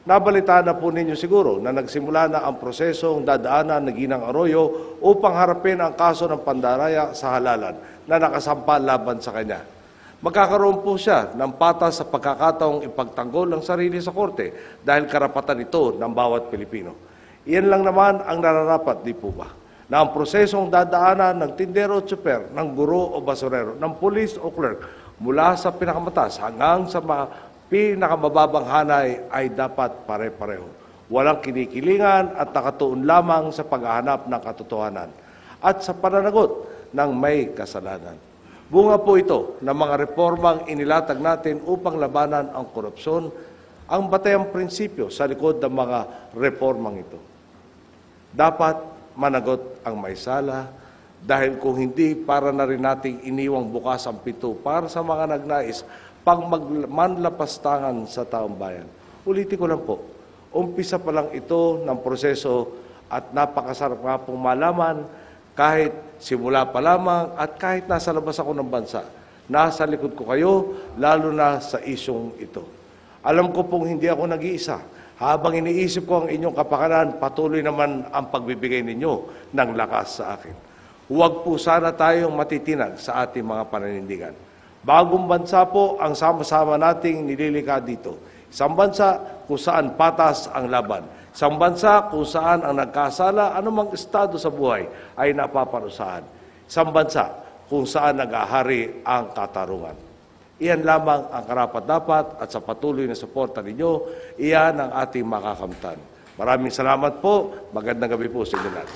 Nabalitaan na po ninyo siguro na nagsimula na ang prosesong dadaanan ng Ginang Arroyo upang harapin ang kaso ng pandaraya sa halalan na nakasampa laban sa kanya. Magkakaroon po siya ng patas sa pagkakataong ipagtanggol ang sarili sa korte dahil karapatan ito ng bawat Pilipino. Iyan lang naman ang nararapat, di po ba? Na ang prosesong dadaanan ng tindero o tsuper, ng guro o basurero, ng pulis o clerk, mula sa pinakamatas hanggang sa pinakamababang hanay ay dapat pare-pareho. Walang kinikilingan at nakatuon lamang sa paghahanap ng katotohanan at sa pananagot ng may kasalanan. Bunga po ito ng mga reformang inilatag natin upang labanan ang korupsyon, ang batayang prinsipyo sa likod ng mga reformang ito. Dapat managot ang may sala dahil kung hindi, para na rin nating iniwang bukas ang pinto para sa mga nagnais pag manlapastangan sa taong bayan. Ulitin ko lang po, umpisa pa lang ito ng proseso at napakasarap nga pong malaman kahit simula pa lamang at kahit nasa labas ako ng bansa. Nasa likod ko kayo, lalo na sa isyong ito. Alam ko pong hindi ako nag-iisa. Habang iniisip ko ang inyong kapakanan, patuloy naman ang pagbibigay ninyo ng lakas sa akin. Huwag po sana tayong matitinag sa ating mga pananindigan. Bagong bansa po ang sama-sama nating nililikha dito. Isang bansa kung saan patas ang laban. Isang bansa kung saan ang nagkasala, anumang estado sa buhay ay napaparusahan. Isang bansa kung saan nag-ahari ang katarungan. Iyan lamang ang karapat-dapat at sa patuloy na suporta ninyo, iyan ang ating makakamtan. Maraming salamat po. Magandang gabi po sa inyo lahat.